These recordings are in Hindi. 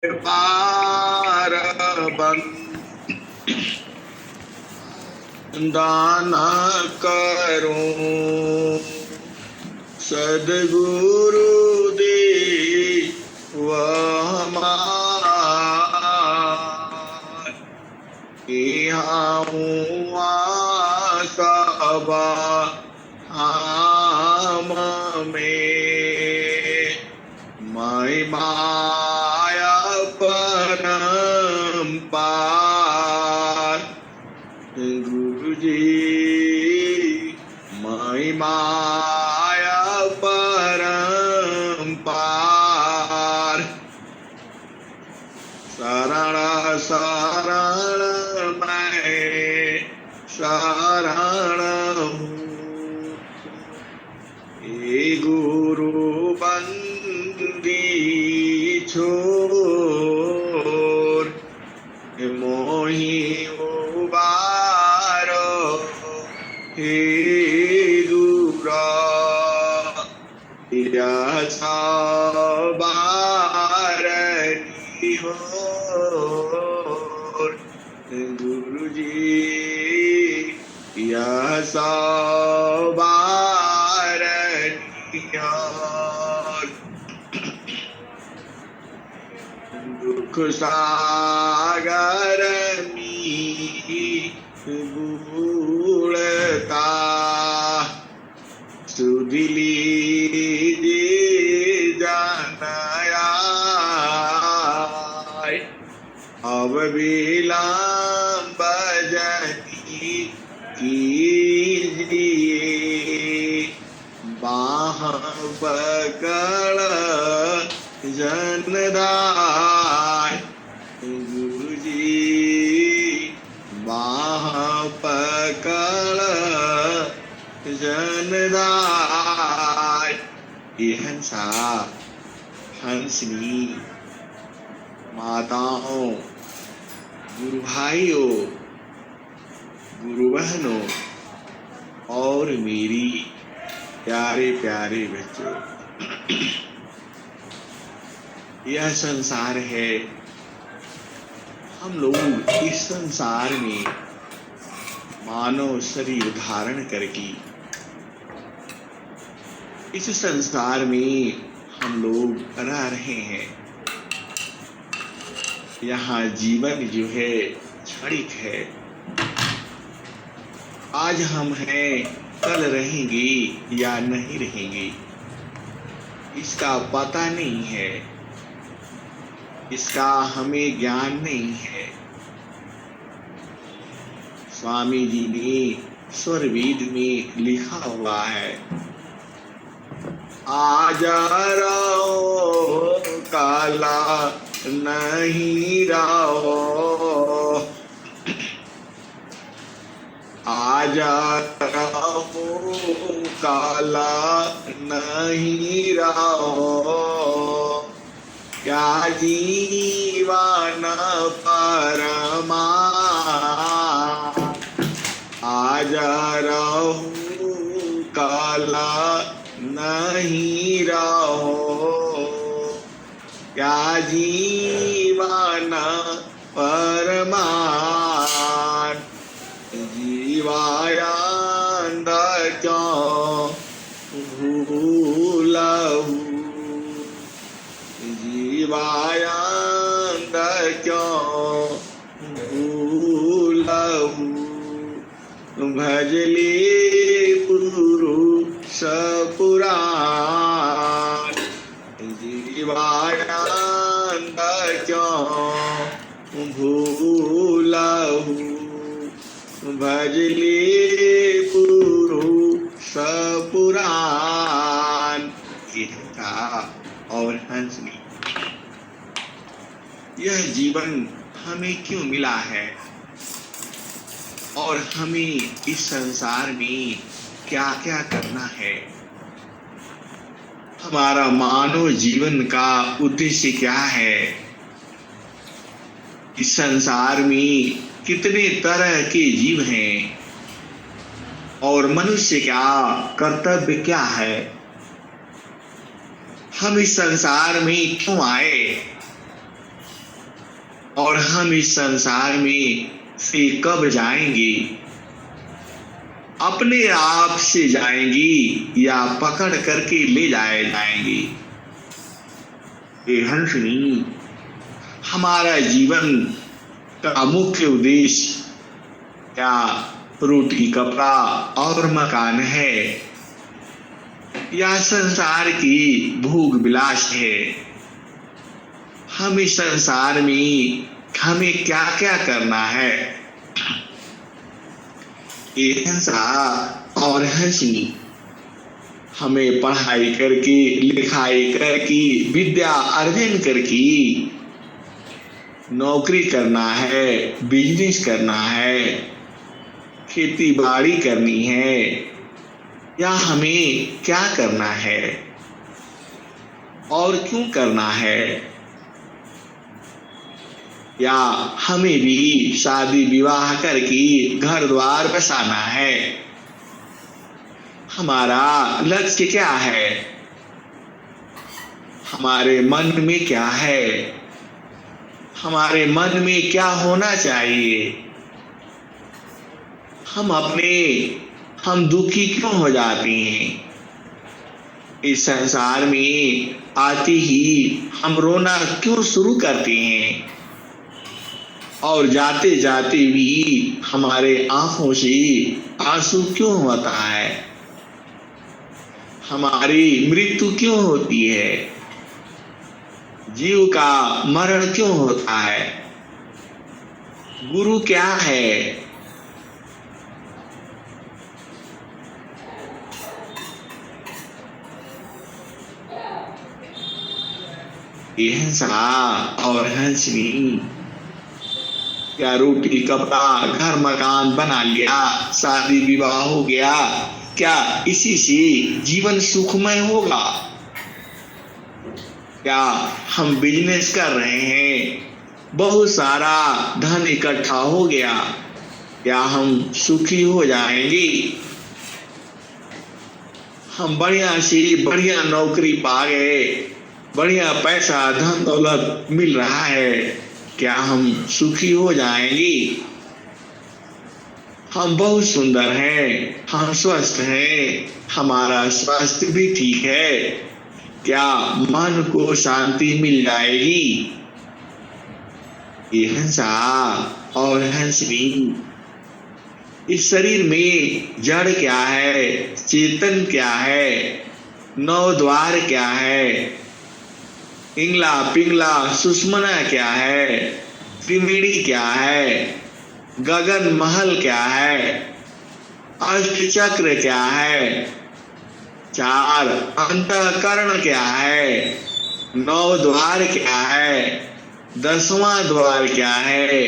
पार दान करूं सदगुरु दे सबा हम में मैं माया परम्पार गुरु जी मैं माया परम्पार शरण शरण मैं शरण हूँ हे गुरु बंदी छोर मोहि उबारो हे दूरा बारनी हो गुरु जी यह बारनी दुख सागर मी बूढ़ता सुधिली दे जानया अब विलंब जनी कीजिए बाह पकड़ जनदाय गुरु जी बाह पकड़ जनदाय ये हंसा हंसनी माताओं गुरु भाइयों गुरु बहनों और मेरी प्यारे प्यारे बच्चों यह संसार है। हम लोग इस संसार में मानव शरीर धारण करके इस संसार में हम लोग रह रहे हैं। यहाँ जीवन जो है क्षणिक है। आज हम हैं, कल रहेंगे या नहीं रहेंगे इसका पता नहीं है, इसका हमें ज्ञान नहीं है। स्वामी जी ने स्वरवेद में लिखा हुआ है आज रहो काला नहीं रहो आज रहो काला नहीं रहो क्या जीवन परमा आज रहूं काला नहीं रहो क्या जीवन परमान जीवायंद क्यों भूलहु जीवायंद क्यों भूलहु भजले पुरुष पुराण जीवायंद क्यों भूलहु भजले पुरुष पुराण गीता और हंसनी। यह जीवन हमें क्यों मिला है और हमें इस संसार में क्या क्या करना है, हमारा मानव जीवन का उद्देश्य क्या है, इस संसार में कितने तरह के जीव हैं और मनुष्य क्या कर्तव्य क्या है, हम इस संसार में क्यों आए, और हम इस संसार में से कब जाएंगे? अपने आप से जाएंगी या पकड़ करके ले जाए जाएंगे? ये हंसनी, हमारा जीवन का मुख्य उद्देश्य क्या रोटी कपड़ा और मकान है या संसार की भोग विलास है? हम इस संसार में हमें क्या क्या करना है? ये हंसा और हंसनी, हमें पढ़ाई करके लिखाई करके विद्या अर्जन करके नौकरी करना है, बिजनेस करना है, खेती बाड़ी करनी है, या हमें क्या करना है और क्यों करना है? या हमें भी शादी विवाह करके घर द्वार बसाना है? हमारा लक्ष्य क्या है? हमारे मन में क्या है? हमारे मन में क्या होना चाहिए? हम दुखी क्यों हो जाते हैं? इस संसार में आते ही हम रोना क्यों शुरू करते हैं और जाते जाते भी हमारे आंखों से आंसू क्यों होता है? हमारी मृत्यु क्यों होती है? जीव का मरण क्यों होता है? गुरु क्या है? ये हंसा और हंसनी, क्या रोटी कपड़ा घर मकान बना लिया, शादी विवाह हो गया, क्या इसी से जीवन सुखमय होगा? क्या हम बिजनेस कर रहे हैं, बहुत सारा धन इकट्ठा हो गया, क्या हम सुखी हो जाएंगे? हम बढ़िया से बढ़िया नौकरी पा गए, बढ़िया पैसा धन दौलत मिल रहा है, क्या हम सुखी हो जाएंगे? हम बहुत सुंदर हैं, हम स्वस्थ हैं, हमारा स्वास्थ्य भी ठीक है, क्या मन को शांति मिल जाएगी? ये हंसा और हंसनी, इस शरीर में जड़ क्या है, चेतन क्या है, नौ द्वार क्या है, इंगला पिंगला सुषमना क्या है, त्रिवेणी क्या है, गगन महल क्या है, अष्ट चक्र क्या है, चार अंतःकरण क्या है, नौ द्वार क्या है, 10वां द्वार क्या है,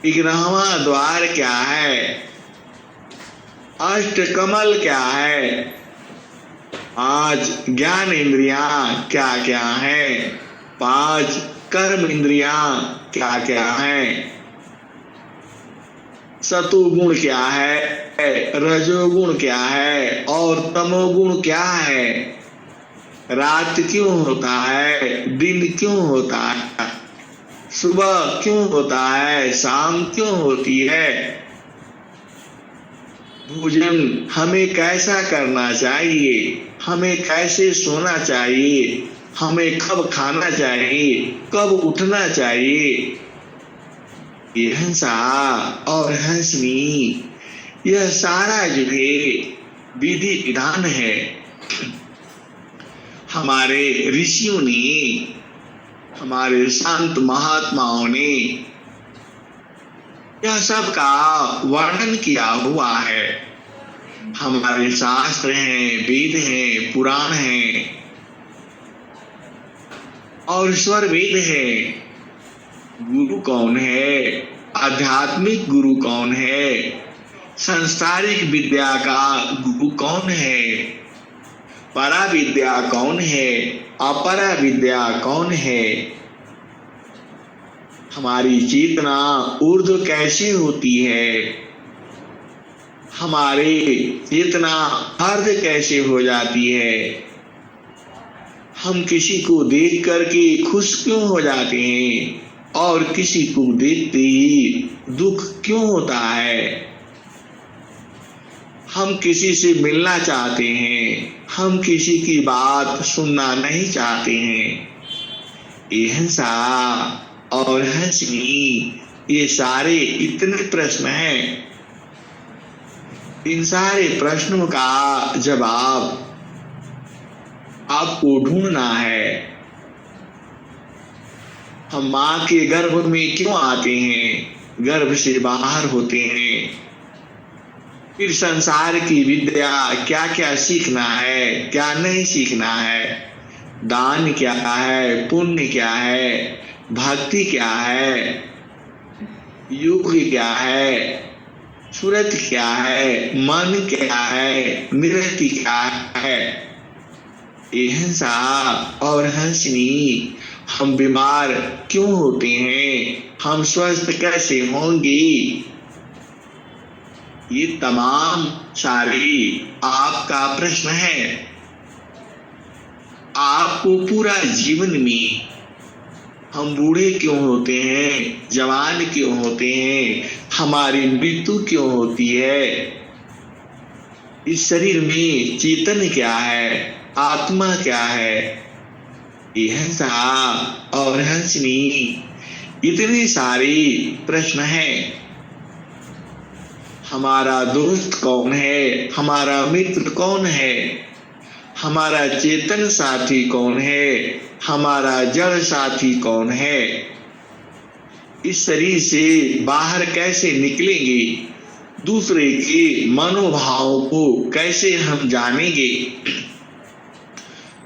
11वां द्वार क्या है, अष्ट कमल क्या है, 5 ज्ञान इंद्रियां क्या क्या है, 5 कर्म इंद्रियां क्या क्या है, सतुगुण क्या है, रजोगुण क्या है और तमोगुण क्या है, रात क्यों होता है, दिन क्यों होता है, सुबह क्यों होता है, शाम क्यों होती है, भोजन हमें कैसा करना चाहिए, हमें कैसे सोना चाहिए, हमें कब खाना चाहिए, कब उठना चाहिए? ये हंसा और हंसनी, यह सारा जो है विधि विधान है। हमारे ऋषियों ने, हमारे संत महात्माओं ने यह सब का वर्णन किया हुआ है। हमारे शास्त्र हैं, वेद हैं, पुराण हैं और स्वर वेद है। गुरु कौन है, आध्यात्मिक गुरु कौन है, सांसारिक विद्या का गुरु कौन है, परा विद्या कौन है, अपरा विद्या कौन है, हमारी चेतना ऊर्ध्व कैसे होती है, हमारे चेतना अर्ध कैसे हो जाती है, हम किसी को देख करके खुश क्यों हो जाते हैं, और किसी को देखते ही दुख क्यों होता है? हम किसी से मिलना चाहते हैं, हम किसी की बात सुनना नहीं चाहते हैं। ये हिंसा और हंसनी, ये सारे इतने प्रश्न हैं। इन सारे प्रश्नों का जवाब आपको ढूंढना है। हम माँ के गर्भ में क्यों आते हैं, गर्भ से बाहर होते हैं, फिर संसार की विद्या क्या क्या सीखना है, क्या नहीं सीखना है, दान क्या है, पुण्य क्या है, भक्ति क्या है, योग क्या है, सूरत क्या है, मन क्या है, निरति क्या है। ये हिंसा और हंसनी, हम बीमार क्यों होते हैं, हम स्वस्थ कैसे होंगे, ये तमाम सारी आपका प्रश्न है। आपको पूरा जीवन में हम बूढ़े क्यों होते हैं, जवान क्यों होते हैं, हमारी मृत्यु क्यों होती है, इस शरीर में चेतन क्या है, आत्मा क्या है, ये हिंसा और हंसनी, इतने सारे प्रश्न हैं। हमारा दोस्त कौन है, हमारा मित्र कौन है, हमारा चेतन साथी कौन है, हमारा जड़ साथी कौन है, इस शरीर से बाहर कैसे निकलेंगे, दूसरे के मनोभावों को कैसे हम जानेंगे,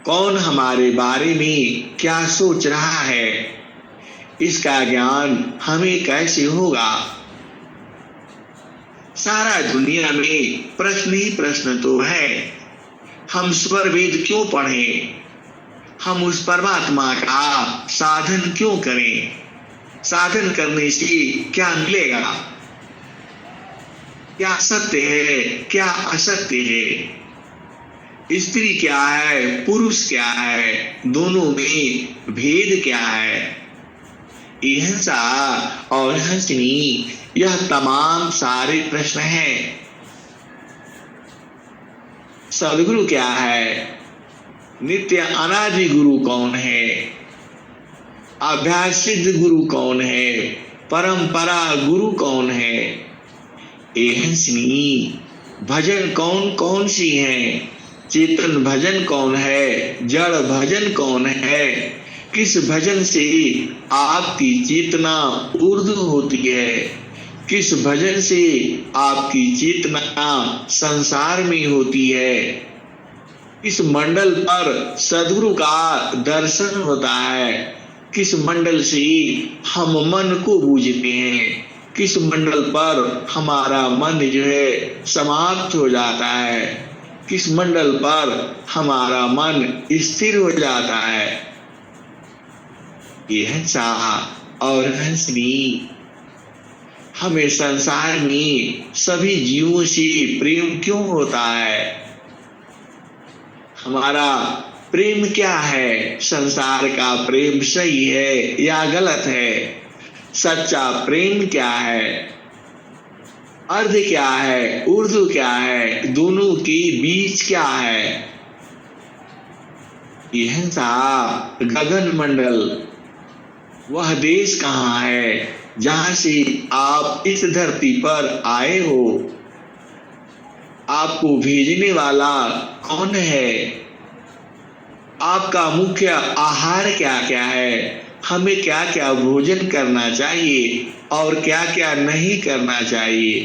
कौन हमारे बारे में क्या सोच रहा है, इसका ज्ञान हमें कैसे होगा। सारा दुनिया में प्रश्न ही प्रश्न तो है। हम स्वर वेद क्यों पढ़ें, हम उस परमात्मा का साधन क्यों करें, साधन करने से क्या मिलेगा, क्या सत्य है, क्या असत्य है, स्त्री क्या है, पुरुष क्या है, दोनों में भेद क्या है। ये हिंसा और हंसनी, यह तमाम सारे प्रश्न हैं। सदगुरु क्या है, नित्य अनादि गुरु कौन है, अभ्यास सिद्ध गुरु कौन है, परंपरा गुरु कौन है। ये हंसनी, भजन कौन कौन सी है, चेतन भजन कौन है, जड़ भजन कौन है, किस भजन से आपकी चेतना ऊर्ध्व होती है, किस भजन से आपकी चेतना संसार में होती है, किस मंडल पर सद्गुरु का दर्शन होता है, किस मंडल से हम मन को बूझते हैं, किस मंडल पर हमारा मन जो है समाप्त हो जाता है, किस मंडल पर हमारा मन स्थिर हो जाता है। ये हिंसा और हंसनी, हमें संसार में सभी जीवों से प्रेम क्यों होता है, हमारा प्रेम क्या है, संसार का प्रेम सही है या गलत है, सच्चा प्रेम क्या है, अर्ध क्या है, उर्दू क्या है, दोनों के बीच क्या है। ये हिंसा गगन मंडल, वह देश कहाँ है जहां से आप इस धरती पर आए हो, आपको भेजने वाला कौन है, आपका मुख्य आहार क्या क्या है, हमें क्या क्या भोजन करना चाहिए और क्या क्या नहीं करना चाहिए।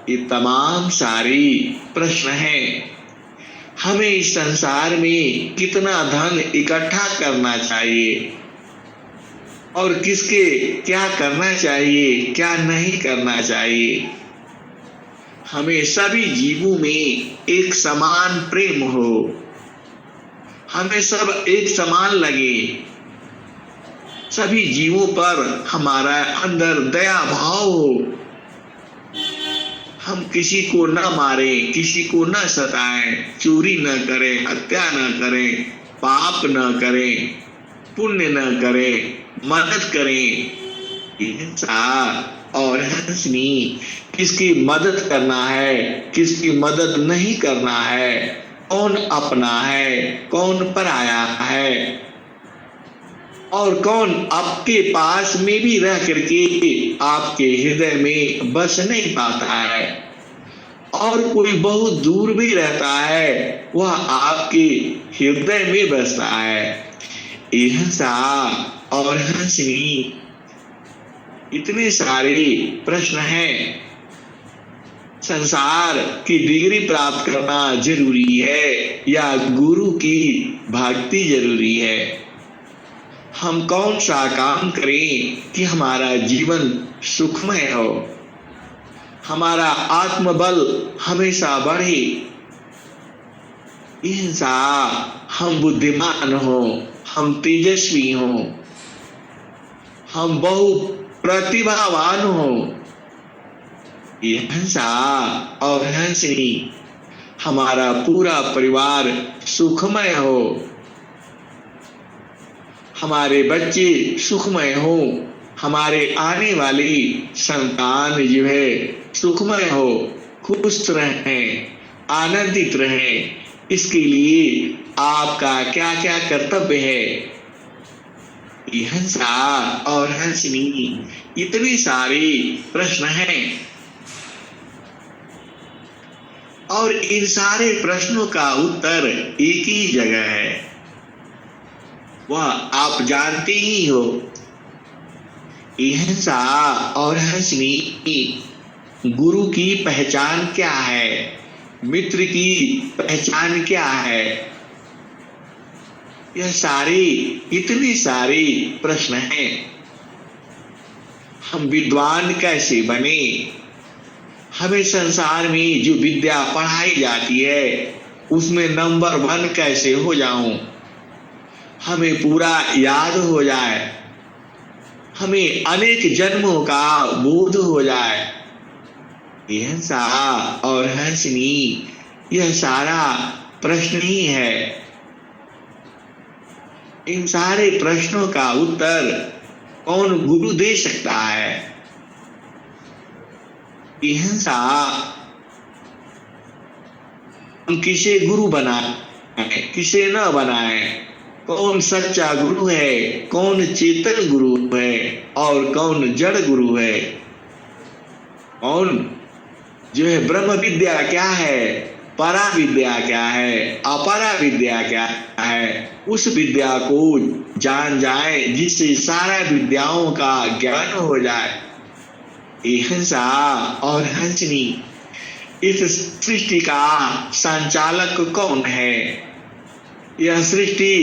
ये तमाम सारी प्रश्न हैं। हमें इस संसार में कितना धन इकट्ठा करना चाहिए और किसके क्या करना चाहिए, क्या नहीं करना चाहिए। हमें सभी जीवों में एक समान प्रेम हो, हमें सब एक समान लगे, सभी जीवों पर हमारा अंदर दया भाव हो, हम किसी को न मारें, किसी को न सताएं, चोरी न करें, हत्या न करें, पाप न करें, पुण्य न करें, मदद करें। हिंसा और हंसनी, किसकी मदद करना है, किसकी मदद नहीं करना है, कौन अपना है, कौन पराया है, और कौन आपके पास में भी रह करके आपके हृदय में बस नहीं पाता है, और कोई बहुत दूर भी रहता है वह आपके हृदय में बसता है। हिंसा और हंसनी, इतने सारे प्रश्न हैं। संसार की डिग्री प्राप्त करना जरूरी है या गुरु की भक्ति जरूरी है? हम कौन सा काम करें कि हमारा जीवन सुखमय हो, हमारा आत्मबल हमेशा बढ़े, हिंसा हम बुद्धिमान हो, हम तेजस्वी हो, हम बहु प्रतिभावान हो। हिंसा और हंसनी, हमारा पूरा परिवार सुखमय हो, हमारे बच्चे सुखमय हो, हमारे आने वाली संतान जो है सुखमय हो, खुश रहें, आनंदित रहें। इसके लिए आपका क्या क्या कर्तव्य है? हिंसा और हंसनी, इतने सारे प्रश्न हैं, और इन सारे प्रश्नों का उत्तर एक ही जगह है, वह आप जानते ही हो। हिंसा और हंसनी, गुरु की पहचान क्या है, मित्र की पहचान क्या है? यह सारे इतने सारे प्रश्न हैं। हम विद्वान कैसे बने? हमें संसार में जो विद्या पढ़ाई जाती है उसमें नंबर 1 कैसे हो जाऊं, हमें पूरा याद हो जाए, हमें अनेक जन्मों का बोध हो जाए। हिंसा और हंसनी, यह सारा प्रश्न ही है। इन सारे प्रश्नों का उत्तर कौन गुरु दे सकता है? हिंसा, हम किसे गुरु बनाए, किसे न बनाए, कौन सच्चा गुरु है, कौन चेतन गुरु है और कौन जड़ गुरु है? कौन जो है ब्रह्म विद्या क्या है, परा विद्या क्या है, अपरा विद्या क्या है, उस विद्या को जान जाए जिससे सारा विद्याओं का ज्ञान हो जाए। हिंसा और हंसनी, इस सृष्टि का संचालक कौन है? यह सृष्टि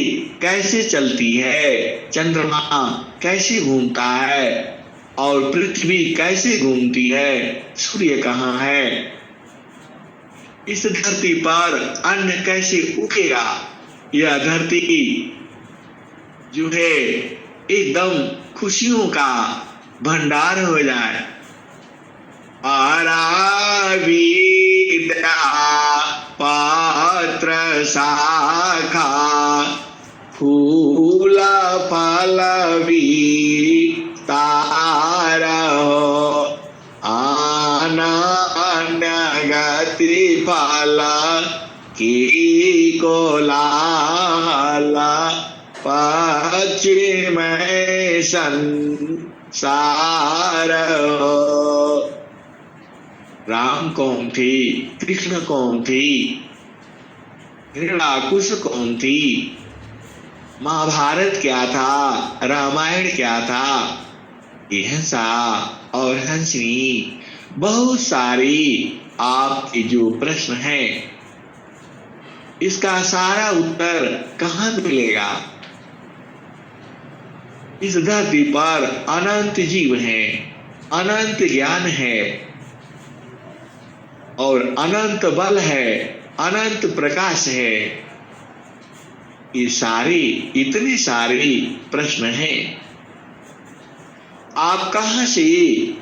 कैसे चलती है? चंद्रमा कैसे घूमता है और पृथ्वी कैसे घूमती है? सूर्य कहाँ है? इस धरती पर अन्न कैसे उगेगा? यह धरती जो है एकदम खुशियों का भंडार हो जाए। विद्या पात्र शाखा फूल फल विस्तार अन्य गति फल की कोलाहल पश्चिम संसार। राम कौन थी? कृष्ण कौन थी? हिरण्याकुश कौन थी? महाभारत क्या था? रामायण क्या था? हिंसा और हंसनी, बहुत सारी आपके जो प्रश्न हैं इसका सारा उत्तर कहाँ मिलेगा? इस धरती पर अनंत जीव हैं, अनंत ज्ञान है और अनंत बल है, अनंत प्रकाश है। ये सारे इतने सारे प्रश्न हैं, आप कहां से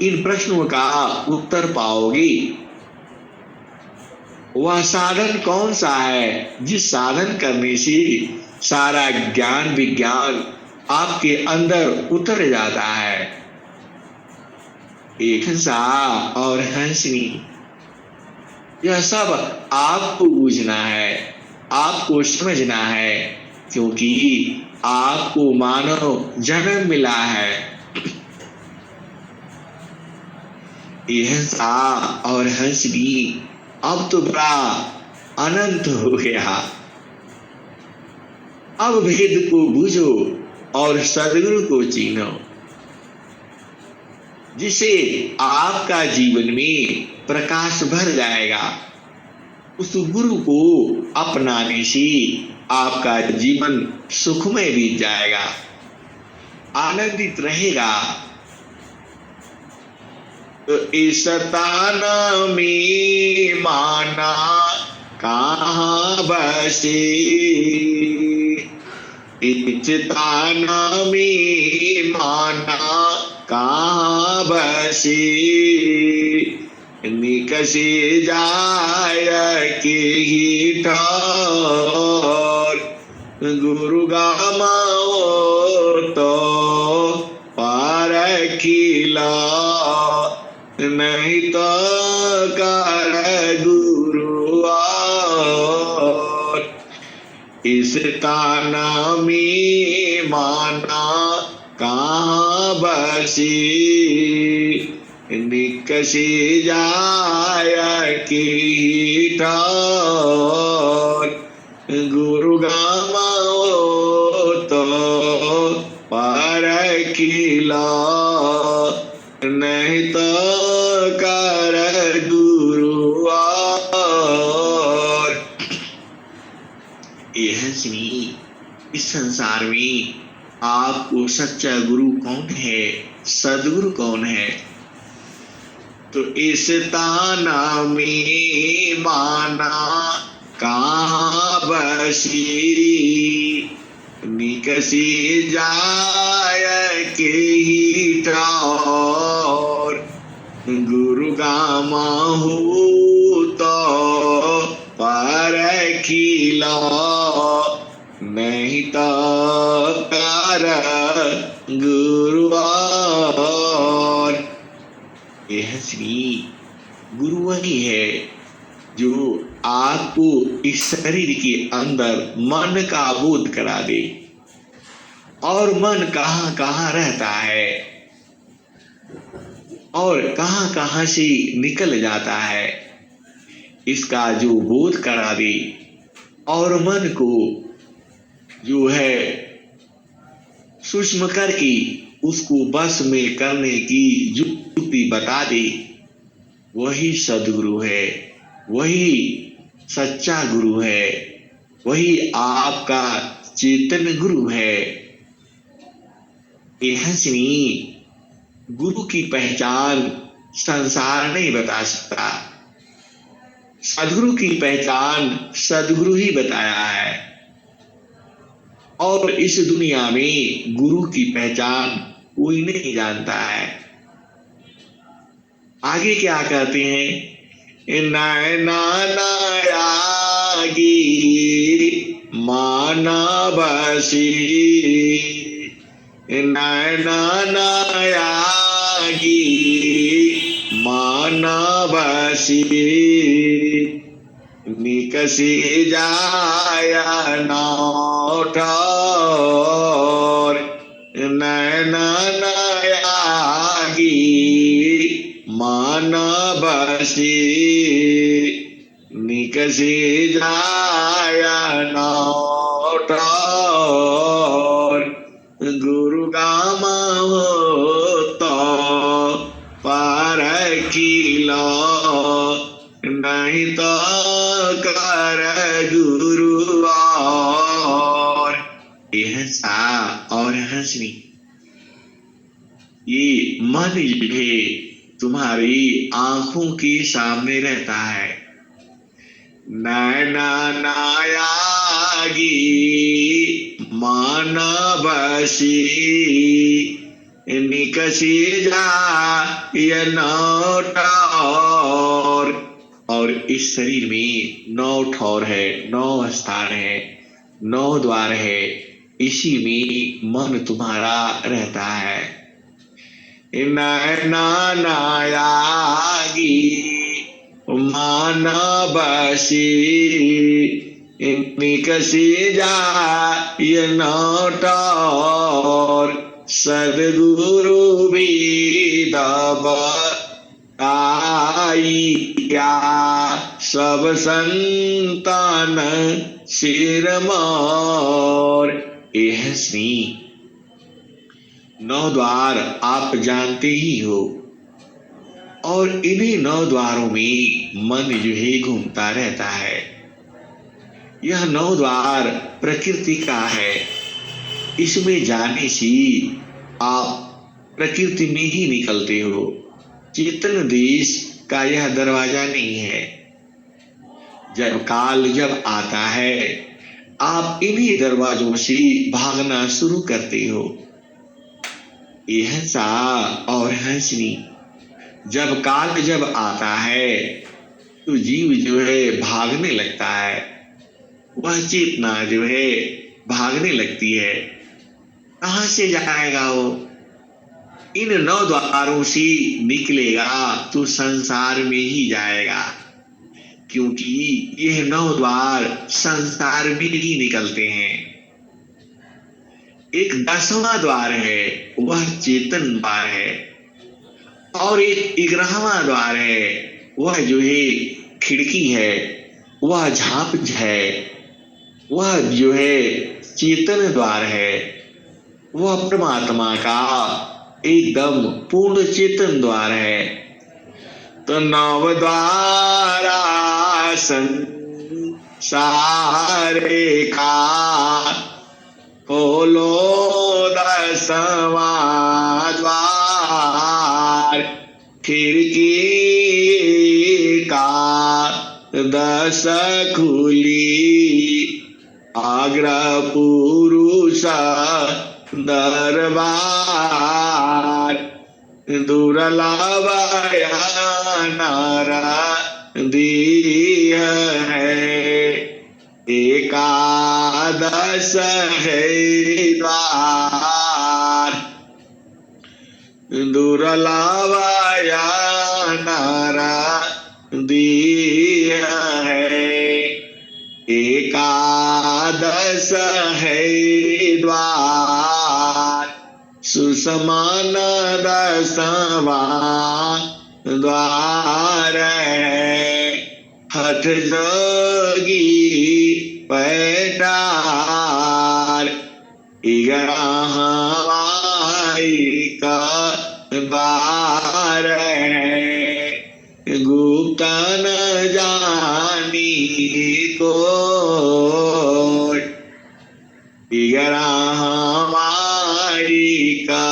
इन प्रश्नों का उत्तर पाओगे? वह साधन कौन सा है जिस साधन करने से सारा ज्ञान विज्ञान आपके अंदर उतर जाता है। एक हंसा और हंसनी, यह सब आपको बूझना है, आपको समझना है, क्योंकि आपको मानव जन्म मिला है। ये हंसा और हंसनी अब तो बड़ा अनंत हो गया। अब भेद को बूझो और सदगुरु को चीनो, जिसे आपका जीवन में प्रकाश भर जाएगा। उस गुरु को अपनाने से आपका जीवन सुखमय बीत जाएगा, आनंदित रहेगा। तो इस ताना में माना कहाँ बसे, इस ताना में माना कहाँ बसे, निकसे जाय के ही ठौर, गुरु गामाओ तो पारखिला, नहीं तो कर गुरु और। इस ताना में माना कहाँ बसी, निकसी जाय की ठौर, गुरु गामाओ तो परखिला, नहीं तो कर गुरु और। ये हंसनी, इस संसार में आपको सच्चा गुरु कौन है, सदगुरु कौन है? तो इस ताना में माना कहाँ बसी, निकसी जाय के ही ठौर, गुरु गामा हो तो परखिला, नहीं तो कर गुरु और। यह श्री गुरु वही है जो आपको इस शरीर के अंदर मन का बोध करा दे, और मन कहाँ कहाँ रहता है और कहाँ कहाँ से निकल जाता है, इसका जो बोध करा दे, और मन को जो है सूक्ष्म करके उसको बस में करने की युक्ति बता दे, वही सदगुरु है, वही सच्चा गुरु है, वही आपका चेतन गुरु है। ये हंसनी, गुरु की पहचान संसार नहीं बता सकता, सदगुरु की पहचान सदगुरु ही बताया है। और इस दुनिया में गुरु की पहचान कोई नहीं जानता है। आगे क्या कहते हैं? नैना नायागी माना बसी, नैना नायागी माना बसी, निकसी जाया नौ ठौर, नैना नायागी माना बसी, निकसी जाया नौ ठौर, गुरु गामा हो तो परखिला, नहीं तो कर गुरु और। ये हंसा और हंसनी, ये मन है तुम्हारी आंखों के सामने रहता है। नैना नायागी माना बसी, निकसी जा ये नौ ठौर। और इस शरीर में 9 ठौर है, 9 स्थान है, 9 द्वार है, इसी में मन तुम्हारा रहता है। नैना नायागी माना बसी निकसी जाय नौटार सदगुरु भी दब आइया सब संतान सिर मोर। यह श्री 9 द्वार आप जानते ही हो, और इन्हीं 9 द्वारों में मन जो है घूमता रहता है। यह 9 द्वार प्रकृति का है। इसमें जाने से आप प्रकृति में ही निकलते हो। चेतन देश का यह दरवाजा नहीं है। जब काल जब आता है, आप इन्हीं दरवाजों से भागना शुरू करते हो। यह सा और हंसनी, जब काल जब आता है तो जीव जो है भागने लगता है, वह चेतना जो है भागने लगती है। कहां से जाएगा वो? इन 9 द्वारों से निकलेगा तो संसार में ही जाएगा, क्योंकि यह 9 द्वार संसार में ही निकलते हैं। एक 10वां द्वार है, वह चेतन द्वार है, और एक 11वां द्वार है, वह जो है खिड़की है, वह झांप है, वह जो है चेतन द्वार है, वह परमात्मा का एकदम पूर्ण चेतन द्वार है। तो 9 द्वारा संसारे का खोलो 10वां द्वार, खिड़की का 10 खुली आग्रह पुरुष दरबार, दुर्लभ नारा दीह है, 11 है द्वार, दुर्लभ नारा दीह है, 11 है द्वार, सुसमान 10वां द्वार है, हठ जोगी पैटार, 11वां का द्वार है, गुप्त न जानी को, 11वां का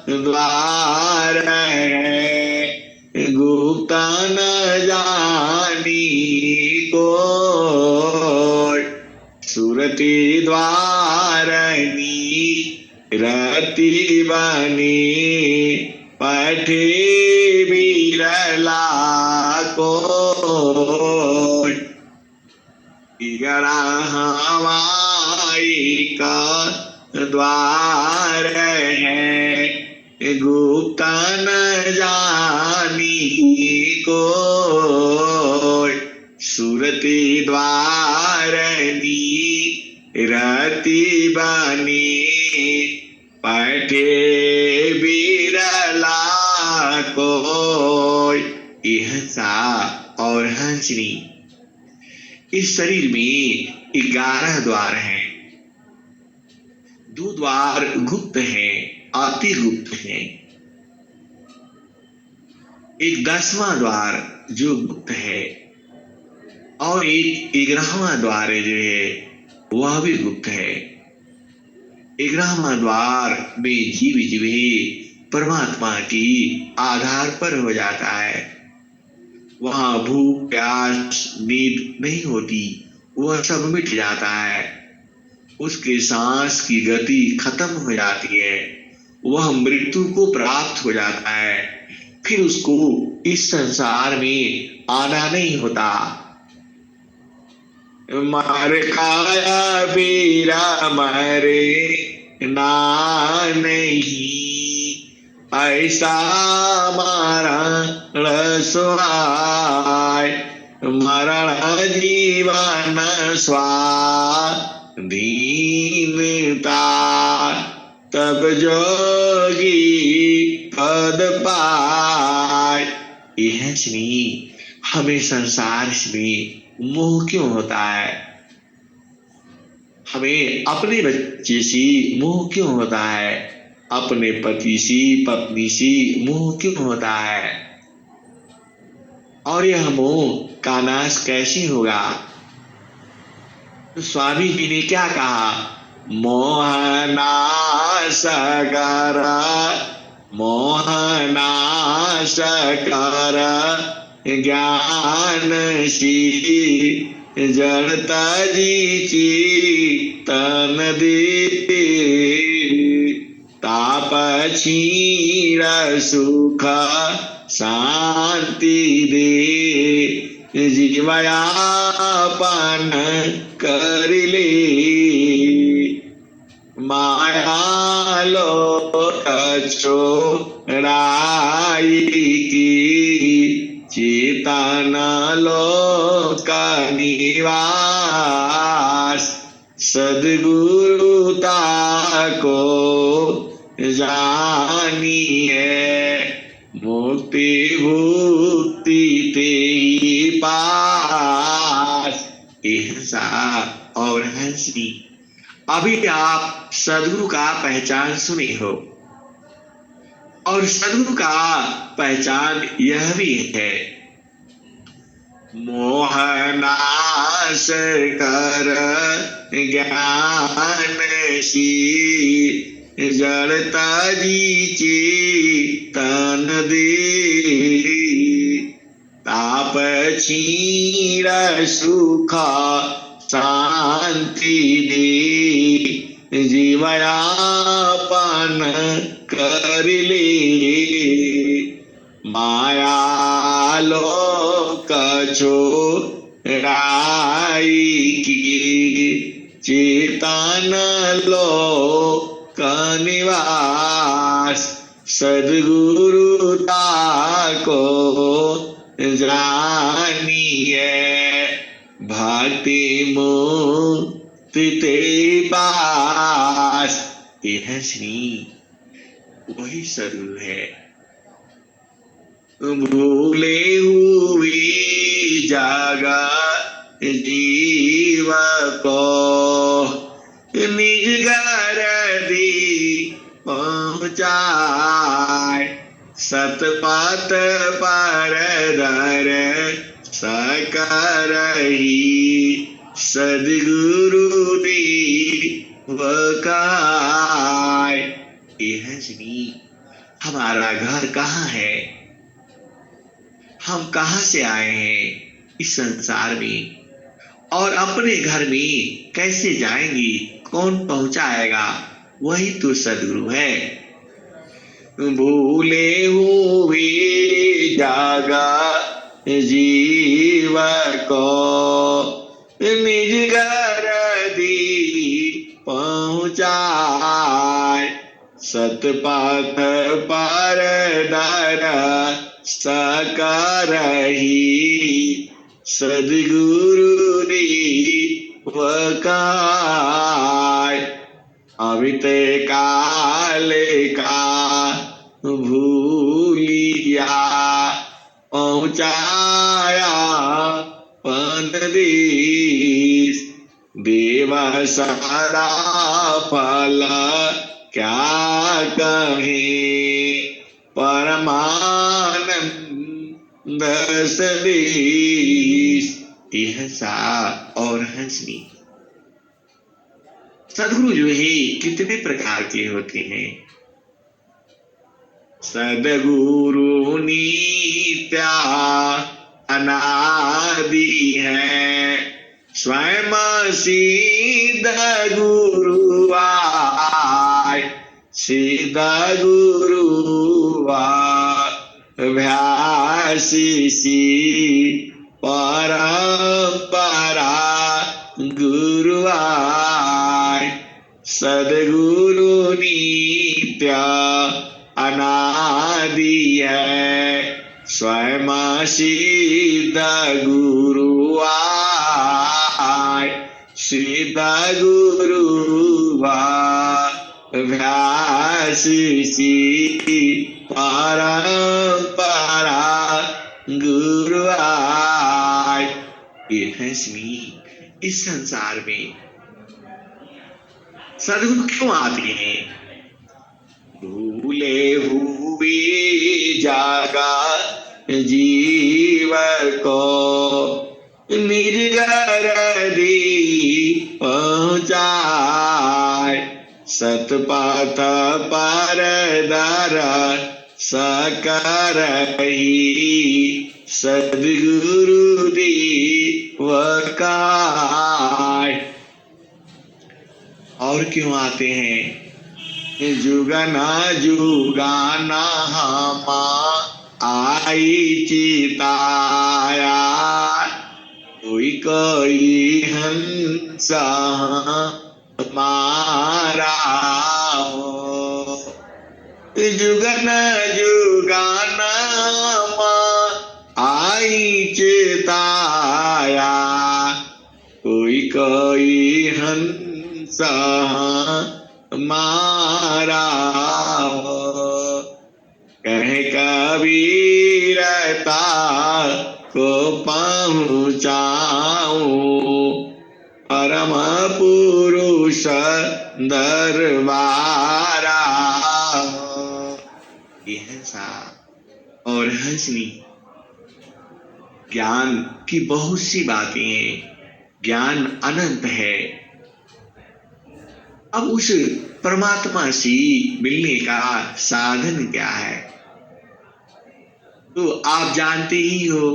द्वार है, गुप्त न जानी को, सुरति द्वारनी रति बनी पठे बिरला को, 11वां का द्वार है, गुप्त न जानी को, सुरति द्वारनी रति बनी पठे बिरला को। यह सा और हंसनी, इस शरीर में 11 द्वार हैं। 2 द्वार गुप्त हैं, अति गुप्त हैं। एक 10वां द्वार जो गुप्त है, और एक 11वां द्वार जो है वह भी गुप्त है। 11वां द्वार में जीव जो है परमात्मा की आधार पर हो जाता है। वहां भूख प्यास नींद नहीं होती, वह सब मिट जाता है। उसके सांस की गति खत्म हो जाती है, वह मृत्यु को प्राप्त हो जाता है। फिर उसको इस संसार में आना नहीं होता। मर खाया पीरा मरे ना नहीं, ऐसा मरण सुहाय। मरण जीवन स्वाधीनता, तब जोगी पद पाए। यह सुनी, हमें संसार में मोह क्यों होता है? हमें अपने बच्चे से मोह क्यों होता है? अपने पति से, पत्नी से मोह क्यों होता है? और यह मोह का नाश कैसे होगा? तो स्वामी जी ने क्या कहा? मोहनाश कर, मोहनाश कर, ज्ञान सी जड़ता जी तन दे। ताप क्षीण सुख शांति दे, जीवयापन कर ले। माया लोक छोड़ाई की, चेतन लोक निवास। सद्गुरुता को जानिए, मुक्ति भुक्ति ते ही पास। ऐसा और हंसी। अभी आप सद्गुरु का पहचान सुने हो, और सद्गुरु का पहचान यह भी है, मोहनाश कर ज्ञान सी जड़ता जी तन दे। ताप क्षीण सुख शांति दे, जीवयापन कर ले। माया लोक छोड़ाई की, चेतन लोक निवास। सद्गुरुता को जानिए, भक्ति मुक्ति ते पास। यह श्री वही सद्गुरु है। भूले हुई जगह जीव को, निज घर दी पहुँचाए। सतपथ पर दर सकरही, सद्गुरु दी वकाय। यह सुनी, हमारा घर कहाँ है? हम कहाँ से आए हैं इस संसार में, और अपने घर में कैसे जाएंगे? कौन पहुंचाएगा? वही तो सद्गुरु है। भूले हुए जागा जीव को, निज घर दी पहुँचाए। सतपथ पर दर सकरही, सद्गुरु दी वकाय। अमित काल का भूलिया, पहुँचाया पन देश। देव सारा फल क्या कहे, परमानंद सदेश। यह सा और हंसनी। सद्गुरु जो है कितने प्रकार के होते हैं? सद्गुरु नित्या अनादि है, स्वयं सिद्ध गुरु आय। सिद्ध गुरु अभ्यासी सी परंपरा, सदगुरु नित्य अनादि है, स्वयं सिद्ध गुरु आय, सिद्ध गुरु व्यास सी परंपरा गुरु आय। ये हंसनी इस संसार में सदगुरु क्यों आते हैं? भूले हुए जागा जीव को निज घर दी पहुँचाए, सतपथ पर दर सकरही, सदगुरु दी वकाय। और क्यों आते हैं? जुगना जुगाना हमा आई चिताया, कोई कोई हंस मारा हो। जुगना जुगाना हमा आई चिताया, कोई कोई हंस मारा हो। कहे कबीरता को पहुँचाऊं, परम पुरुष दरबारा हो। ये हंसा और हंसनी ज्ञान की बहुत सी बातें हैं, ज्ञान अनंत है। अब उस परमात्मा से मिलने का साधन क्या है? तो आप जानते ही हो,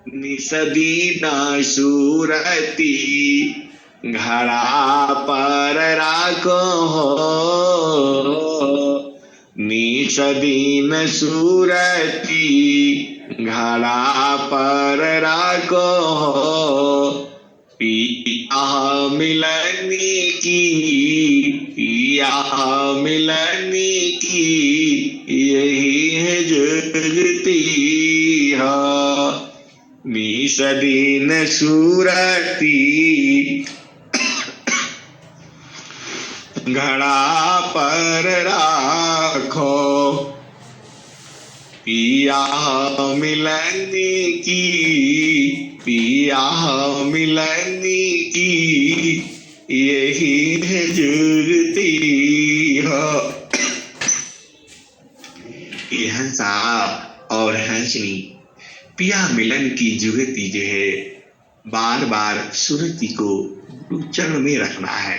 निसदीन सूरती घड़ा पर राखो हो, निसदीन सूरती घड़ा पर राखो हो। पिया मिलनी की, पिया मिलनी की यही है जुगती हो। निसदीन सूरती घड़ा पर राखो, पिया मिलनी की, पिया मिलनी की यही है जुगती हो। ये हंसा और हंसनी पिया मिलन की जुगती जो है, बार बार सुरती को चरण में रखना है।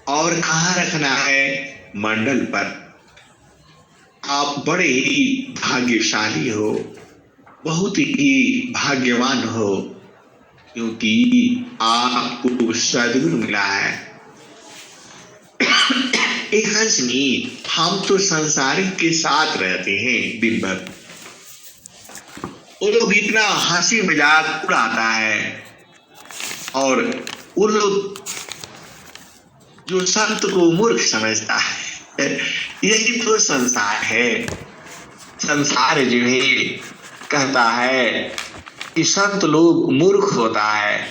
और कहाँ रखना है? मंडल पर। आप बड़े ही भाग्यशाली हो, बहुत ही भाग्यवान हो, क्योंकि आपको सदगुरु मिला है। एक हंसनी, हम तो संसारी के साथ रहते हैं दिन भर, वो लोग इतना हंसी मजाक उड़ाता है, और वो लोग जो संत को मूर्ख समझता है, यही तो संसार है। संसार जो है कहता है कि संत लोग मूर्ख होता है,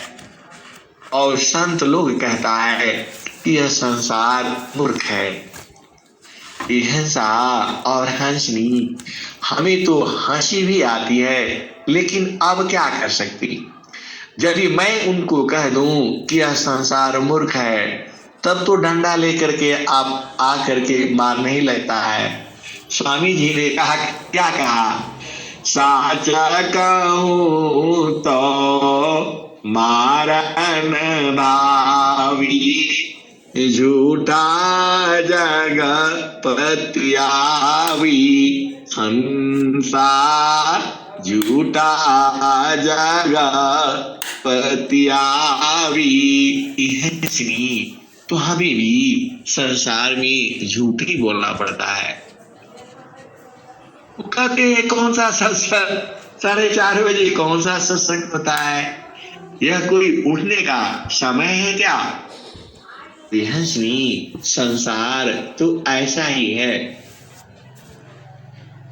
और संत लोग कहता है कि यह संसार मूर्ख है। ये हंसा और हंसनी, हमें तो हंसी भी आती है, लेकिन अब क्या कर सकती? यदि मैं उनको कह दूं कि यह संसार मूर्ख है, तब तो डंडा लेकर के आप आकर के मार नहीं लगता है। स्वामी जी ने कहा, क्या कहा? साचा कहूं तो मारन भावी, झूठा जगपति आवी, हंसा झूठा जगपति आवी। हंसनी, तो हमें भी संसार में झूठ ही बोलना पड़ता है। वो कहते हैं कौन सा सत्संग, 4:30 बजे कौन सा सत्संग होता है? यह कोई उठने का समय है क्या? हंसनी, संसार तो ऐसा ही है।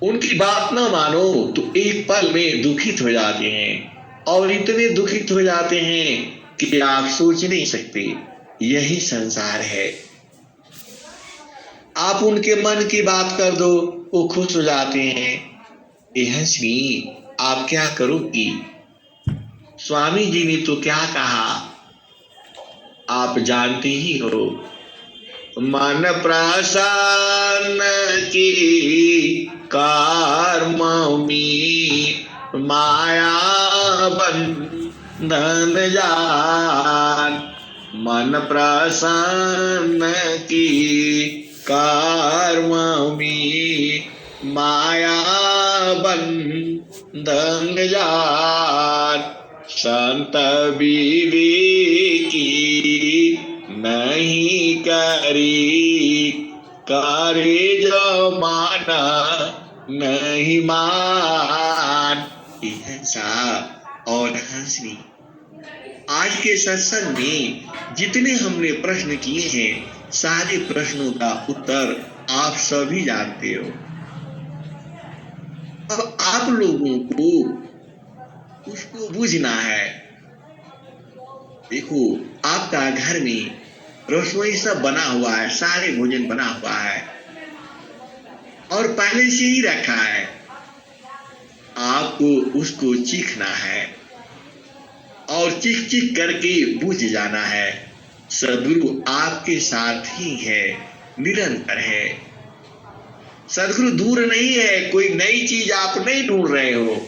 उनकी बात न मानो तो एक पल में दुखित हो जाते हैं और इतने दुखित हो जाते हैं कि आप सोच नहीं सकते। यही संसार है। आप उनके मन की बात कर दो, वो खुश हो जाते हैं। हंसनी, आप क्या करोगी? स्वामी जी ने तो क्या कहा, आप जानते ही हो। मन प्रसन्न की कर्ममी माया बंधन जान। मन प्रसन्न की कर्ममी माया बंधन जान। संत विवेकी नहीं करी, करे जो माना नहीं मान। हिंसा और हंसनी। आज के सत्संग में जितने हमने प्रश्न किए हैं, सारे प्रश्नों का उत्तर आप सभी जानते हो। अब आप लोगों को उसको बूझना है। देखो, आपका घर में रसोई सब बना हुआ है, सारे भोजन बना हुआ है और पहले से ही रखा है। आपको उसको चीखना है और चीख चीख करके बूझ जाना है। सदगुरु आपके साथ ही है, निरंतर है। सदगुरु दूर नहीं है, कोई नई चीज आप नहीं ढूंढ रहे हो,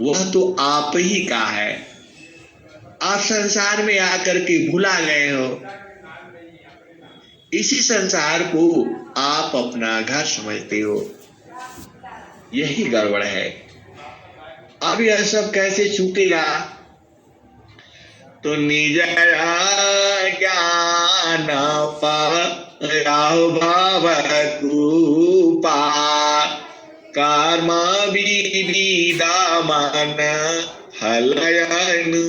वह तो आप ही का है। आप संसार में आकर के भुला गए हो। इसी संसार को आप अपना घर समझते हो। यही गड़बड़ है। अब यह सब कैसे छूटेगा? तो निज ज्ञान भाव कृपा कर्म विविधा मन हलयनुरूपा।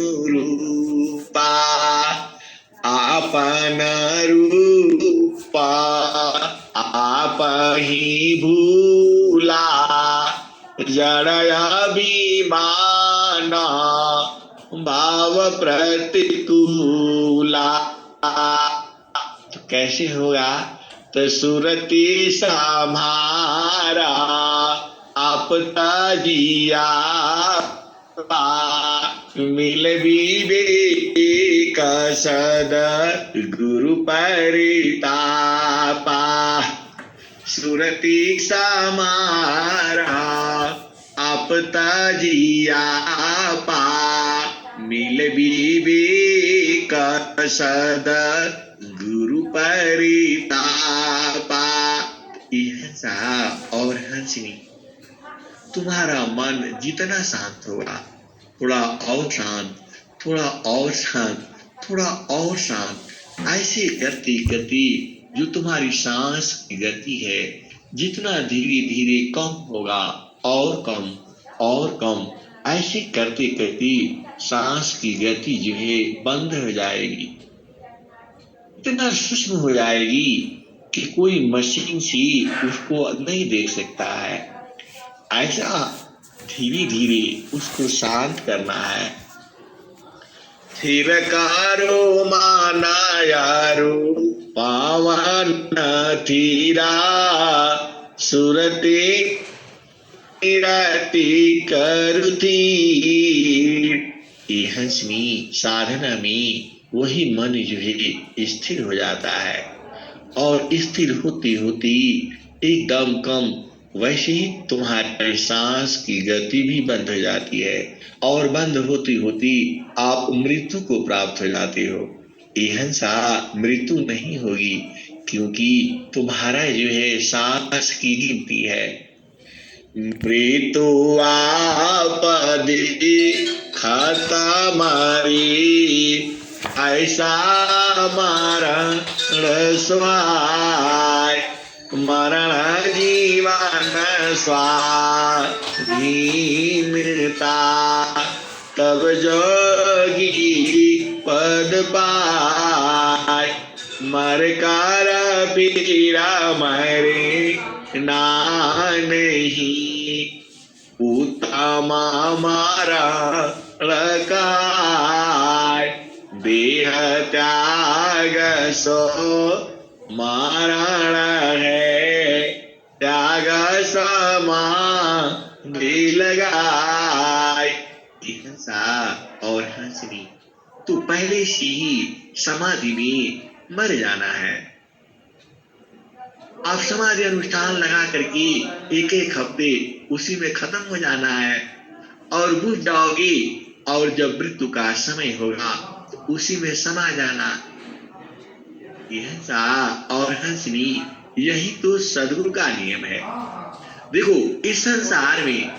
आपन रूपा आप ही भूला, जड़य अभिमान भाव प्रतिकूला। तो कैसे होगा? तो सुरति समारा आप ताजिया मिल विवेक सद गुरु परितापा। सुरति समारा आप ताजिया पा मिल विवेक सद गुरु परितापा। हंसा और हंसनी, तुम्हारा मन जितना शांत होगा, थोड़ा और शांत, थोड़ा और शांत, थोड़ा और शांत, ऐसे करते करते जो तुम्हारी सांस की गति है, जितना धीरे धीरे कम होगा और कम और कम, ऐसे करते करते सांस की गति जो है बंद हो जाएगी। इतना सूक्ष्म हो जाएगी कि कोई मशीन से उसको नहीं देख सकता है। ऐसा धीरे धीरे उसको शांत करना है। थिर कारो माना यारो पावन थीरा, सुरते रति करुती। हंसनी साधना में वही मन जो है स्थिर हो जाता है और स्थिर होती होती एकदम कम, वैसे ही तुम्हारी सांस की गति भी बंद हो जाती है और बंद होती होती आप मृत्यु को प्राप्त हो जाते हो। हंसा मृत्यु नहीं होगी, क्योंकि तुम्हारा जो है सांस की गिनती है। मृत्यु आपदे खाता मारी, ऐसा मरण स्वाय। मरण जीवन स्वाधीनता, तब जोगी पद पाय, मर कर पीरा मरे नहीं, उत्तम मारा लकाय, देह त्याग सो मरण है, त्याग समाधि लगाय। हंसा और हंसनी, तू पहले से ही समाधि में मर जाना है। आप समाधि अनुष्ठान लगा करके एक एक हफ्ते उसी में खत्म हो जाना है और बुझ जाओगे, और जब मृत्यु का समय होगा तो उसी में समा जाना। हंसा और हंसनी, यही तो सद्गुरु का नियम है। देखो, इस संसार में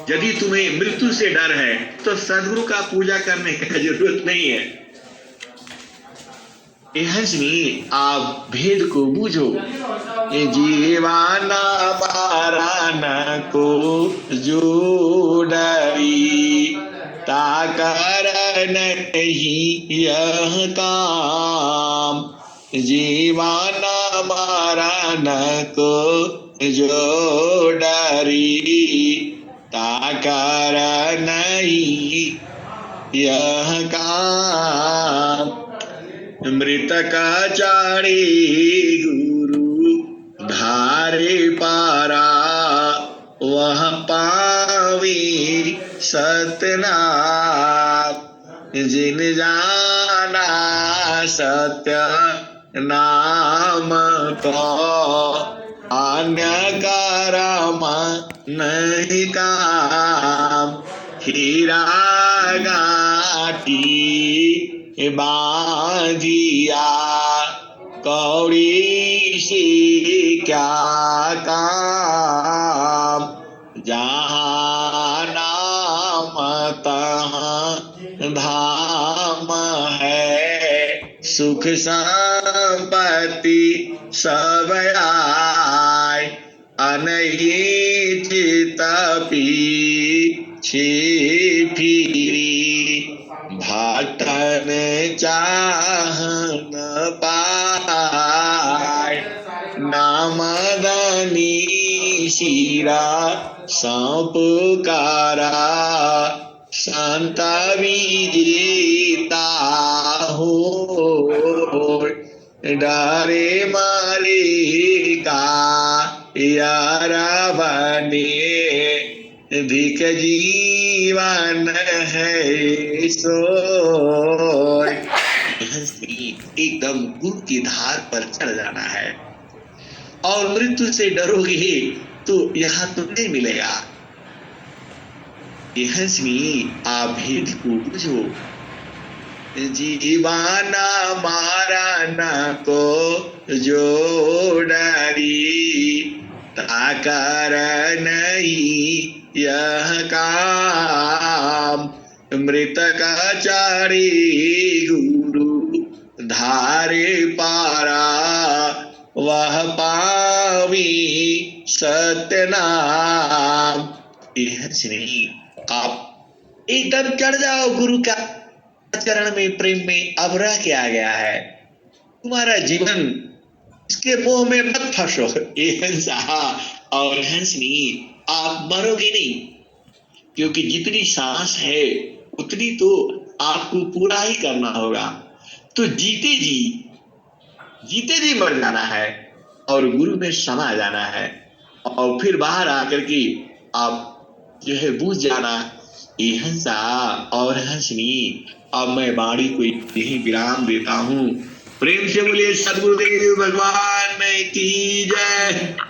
यदि तुम्हें मृत्यु से डर है तो सद्गुरु का पूजा करने की जरूरत नहीं है। हंसनी, आप भेद को बूझो। जीवाना माराना को जो डरी, ताकर नहीं यह काम, जीवाना माराना को जो डरी, ताकर नहीं यह काम। मृतक चारी गुरु धारे पारा, वह पावी सतनाम, जिन जाना सत्य नाम को, अन्य कर्म नहीं काम। हीरा गाटी बांधिया, कौड़ी से क्या काम, जहाँ नाम तहाँ धाम है, सुख संपत्ति सब आए, अनहित पीछे फिरी, भटन चाह न पाए, नामदनी शिरा सपुकारा, संत विजेता हो, डरे मारे का यारा बने, धिक जीवन है सो। एकदम गुरु की धार पर चढ़ जाना है, और मृत्यु से डरोगे तो यहाँ तो नहीं मिलेगा। हंसनी, आप भेद को बुझो। जीवाना माराना को जो डरी, ताकर नहीं यह काम, मृतक चारी गुरु धारे पारा, वह पावी सत्यनाम। हंसनी, आप एकदम चढ़ जाओ गुरु का चरण में, प्रेम में। अब रह के आ गया है तुम्हारा जीवन, इसके मोह में मत फंसो। हंसा और हंसनी, आप मरोगे नहीं, क्योंकि जितनी सांस है उतनी तो आपको पूरा ही करना होगा। तो जीते जी मर जाना है और गुरु में समा जाना है, और फिर बाहर आकर के आप जो है बूझ जाना। ये हंसा और हंसनी, अब मैं वाणी को यही विराम देता हूँ। प्रेम से बोलिए सद्गुरुदेव भगवान की जय।